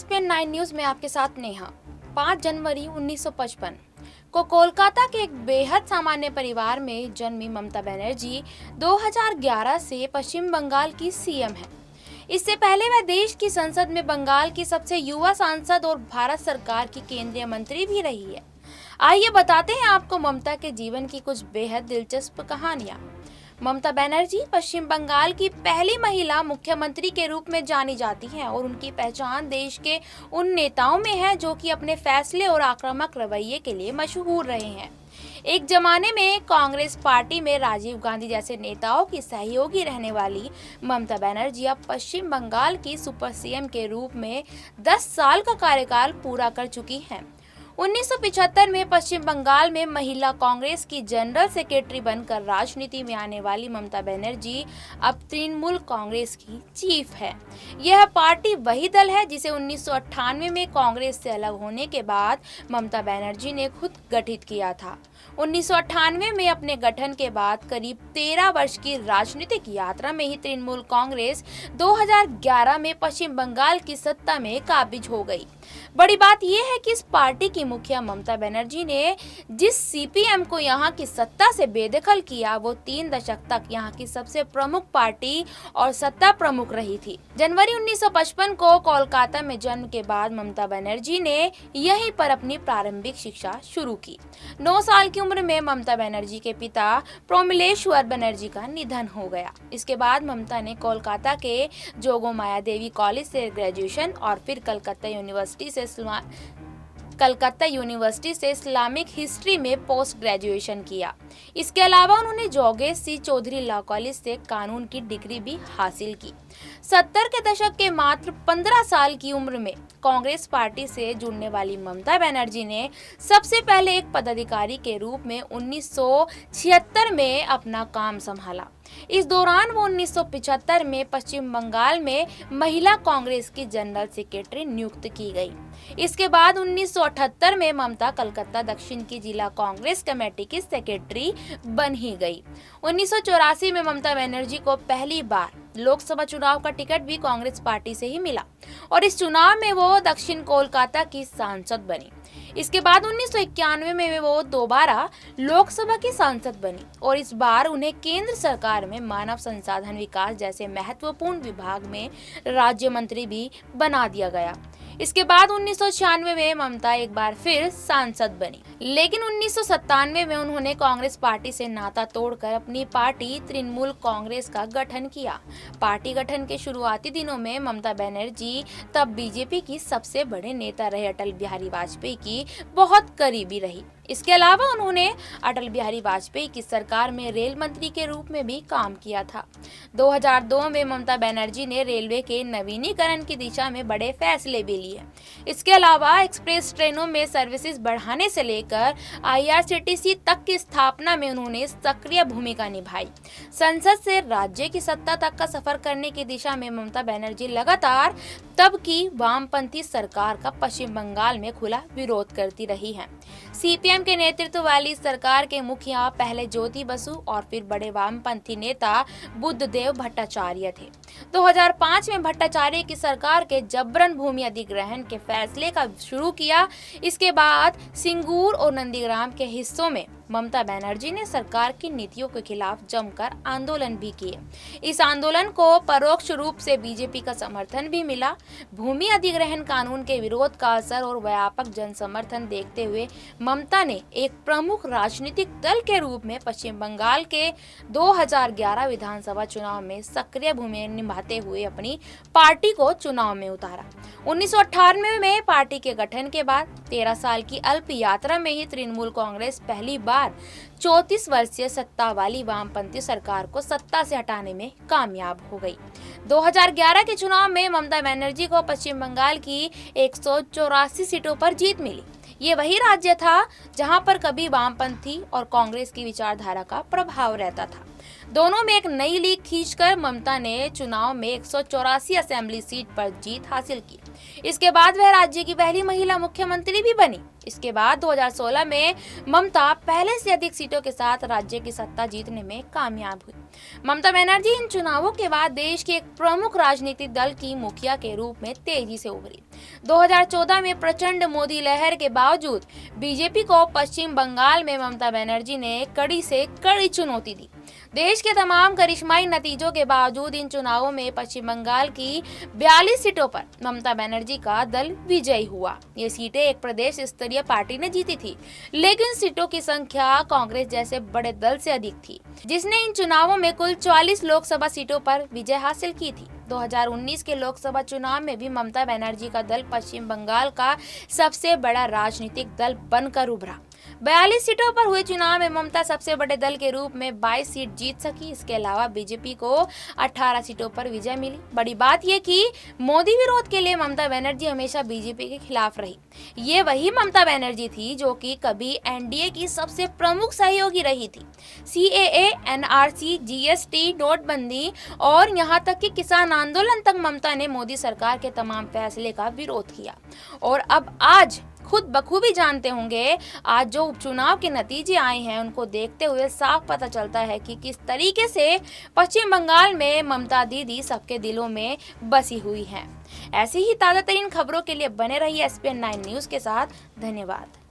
ESPN 9 news में आपके साथ नेहा। 5 जनवरी 1955 को कोलकाता के एक बेहद सामान्य परिवार में जन्मी ममता बनर्जी 2011 से पश्चिम बंगाल की सीएम है। इससे पहले वह देश की संसद में बंगाल की सबसे युवा सांसद और भारत सरकार की केंद्रीय मंत्री भी रही है। आइए बताते हैं आपको ममता के जीवन की कुछ बेहद दिलचस्प कहानियां। ममता बनर्जी पश्चिम बंगाल की पहली महिला मुख्यमंत्री के रूप में जानी जाती हैं और उनकी पहचान देश के उन नेताओं में है जो कि अपने फैसले और आक्रामक रवैये के लिए मशहूर रहे हैं। एक जमाने में कांग्रेस पार्टी में राजीव गांधी जैसे नेताओं की सहयोगी रहने वाली ममता बनर्जी अब पश्चिम बंगाल की सुपर सीएम के रूप में 10 साल का कार्यकाल पूरा कर चुकी हैं। 1975 में पश्चिम बंगाल में महिला कांग्रेस की जनरल सेक्रेटरी बनकर राजनीति में आने वाली ममता बनर्जी अब तृणमूल कांग्रेस की चीफ है। यह पार्टी वही दल है जिसे 1998 में कांग्रेस से अलग होने के बाद ममता बनर्जी ने खुद गठित किया था। 1998 में अपने गठन के बाद करीब 13 वर्ष की राजनीतिक यात्रा में ही तृणमूल कांग्रेस 2011 में पश्चिम बंगाल की सत्ता में काबिज हो गई। बड़ी बात यह है कि इस पार्टी की मुखिया ममता बनर्जी ने जिस सीपीएम को यहां की सत्ता से बेदखल किया, वो 3 दशक तक यहां की सबसे प्रमुख पार्टी और सत्ता प्रमुख रही थी। जनवरी 1955 को कोलकाता में जन्म के बाद ममता बनर्जी ने यहीं पर अपनी प्रारंभिक शिक्षा शुरू की। 9 साल की उम्र में ममता बनर्जी के पिता प्रोमिलेश्वर बनर्जी का निधन हो गया। इसके बाद ममता ने कोलकाता के जोगमाया देवी कॉलेज से ग्रेजुएशन और फिर कलकत्ता यूनिवर्सिटी से इस्लामिक हिस्ट्री में पोस्ट ग्रेजुएशन किया। इसके अलावा उन्होंने जोगेश सी चौधरी लॉ कॉलेज से कानून की डिग्री भी हासिल की। 70 के दशक के मात्र 15 साल की उम्र में कांग्रेस पार्टी से जुड़ने वाली ममता बनर्जी ने सबसे पहले एक पदाधिकारी के रूप में 1976 में अपना काम संभाला। इस दौरान वो 1975 में पश्चिम बंगाल में महिला कांग्रेस की जनरल सेक्रेटरी नियुक्त की गई। इसके बाद 1978 में ममता कलकत्ता दक्षिण की जिला कांग्रेस कमेटी की सेक्रेटरी बन ही गई। 1984 में ममता बनर्जी को पहली बार लोकसभा चुनाव का टिकट भी कांग्रेस पार्टी से ही मिला और इस चुनाव में वो दक्षिण कोलकाता की सांसद बनी। इसके बाद 1991 में वो दोबारा लोकसभा की सांसद बनी और इस बार उन्हें केंद्र सरकार में मानव संसाधन विकास जैसे महत्वपूर्ण विभाग में राज्य मंत्री भी बना दिया गया। इसके बाद 1996 में ममता एक बार फिर सांसद बनी, लेकिन 1997 में उन्होंने कांग्रेस पार्टी से नाता तोड़कर अपनी पार्टी तृणमूल कांग्रेस का गठन किया। पार्टी गठन के शुरुआती दिनों में ममता बनर्जी तब बीजेपी की सबसे बड़े नेता रहे अटल बिहारी वाजपेयी की बहुत करीबी रही। इसके अलावा उन्होंने अटल बिहारी वाजपेयी की सरकार में रेल मंत्री के रूप में भी काम किया था। 2002 में ममता बनर्जी ने रेलवे के नवीनीकरण की दिशा में बड़े फैसले भी लिए। इसके अलावा एक्सप्रेस ट्रेनों में सर्विसेज बढ़ाने से लेकर आईआरसीटीसी तक की स्थापना में उन्होंने सक्रिय भूमिका निभाई। संसद से राज्य की सत्ता तक का सफर करने की दिशा में ममता बनर्जी लगातार तब की वामपंथी सरकार का पश्चिम बंगाल में खुला विरोध करती रही हैं। सीपीएम के नेतृत्व वाली सरकार के मुखिया पहले ज्योति बसु और फिर बड़े वामपंथी नेता बुद्धदेव भट्टाचार्य थे। 2005 में भट्टाचार्य की सरकार के जबरन भूमि अधिग्रहण के फैसले का शुरू किया। इसके बाद सिंगूर और नंदीग्राम के हिस्सों में ममता बनर्जी ने सरकार की नीतियों के खिलाफ जमकर आंदोलन भी किए। इस आंदोलन को परोक्ष रूप से बीजेपी का समर्थन भी मिला। भूमि अधिग्रहण कानून के विरोध का असर और व्यापक जन समर्थन देखते हुए ममता ने एक प्रमुख राजनीतिक दल के रूप में पश्चिम बंगाल के 2011 विधानसभा चुनाव में सक्रिय भूमिका निभाते हुए अपनी पार्टी को चुनाव में उतारा। 1998 में पार्टी के गठन के बाद 13 साल की अल्प यात्रा में ही तृणमूल कांग्रेस पहली बार 34 वर्षीय सत्ता वाली वामपंथी सरकार को सत्ता से हटाने में कामयाब हो गई। 2011 के चुनाव में ममता बनर्जी को पश्चिम बंगाल की 184 सीटों पर जीत मिली। ये वही राज्य था जहां पर कभी वामपंथी और कांग्रेस की विचारधारा का प्रभाव रहता था। दोनों में एक नई लीग खींचकर ममता ने चुनाव में 184 असेंबली सीट पर जीत हासिल की। इसके बाद वह राज्य की पहली महिला मुख्यमंत्री भी बनी। इसके बाद 2016 में ममता पहले से अधिक सीटों के साथ राज्य की सत्ता जीतने में कामयाब हुई। ममता बनर्जी इन चुनावों के बाद देश के एक प्रमुख राजनीतिक दल की मुखिया के रूप में तेजी से उभरी। 2014 में प्रचंड मोदी लहर के बावजूद बीजेपी को पश्चिम बंगाल में ममता बनर्जी ने कड़ी से कड़ी चुनौती दी। देश के तमाम करिश्माई नतीजों के बावजूद इन चुनावों में पश्चिम बंगाल की 42 सीटों पर ममता बनर्जी का दल विजयी हुआ। ये सीटें एक प्रदेश स्तरीय पार्टी ने जीती थी, लेकिन सीटों की संख्या कांग्रेस जैसे बड़े दल से अधिक थी, जिसने इन चुनावों में कुल 44 लोकसभा सीटों पर विजय हासिल की थी। 2019 के लोकसभा चुनाव में भी ममता बनर्जी का दल पश्चिम बंगाल का सबसे बड़ा राजनीतिक दल बनकर उभरा। 42 सीटों पर हुए चुनाव में ममता सबसे बड़े दल के रूप में 22 सीट जीत सकी। इसके अलावा बीजेपी को 18 सीटों पर विजय मिली। बड़ी बात यह कि मोदी विरोध के लिए ममता बनर्जी हमेशा बीजेपी के खिलाफ रही। ये वही ममता बनर्जी थी जो कि कभी एनडीए की सबसे प्रमुख सहयोगी रही थी। सीएए, एनआरसी, जीएसटी, नोटबंदी और यहाँ तक कि किसान आंदोलन तक ममता ने मोदी सरकार के तमाम फैसले का विरोध किया। और अब आज खुद बखूबी जानते होंगे, आज जो उपचुनाव के नतीजे आए हैं उनको देखते हुए साफ पता चलता है कि किस तरीके से पश्चिम बंगाल में ममता दीदी सबके दिलों में बसी हुई हैं। ऐसी ही ताज़ा तरीन खबरों के लिए बने रहिए SPN9 न्यूज़ के साथ। धन्यवाद।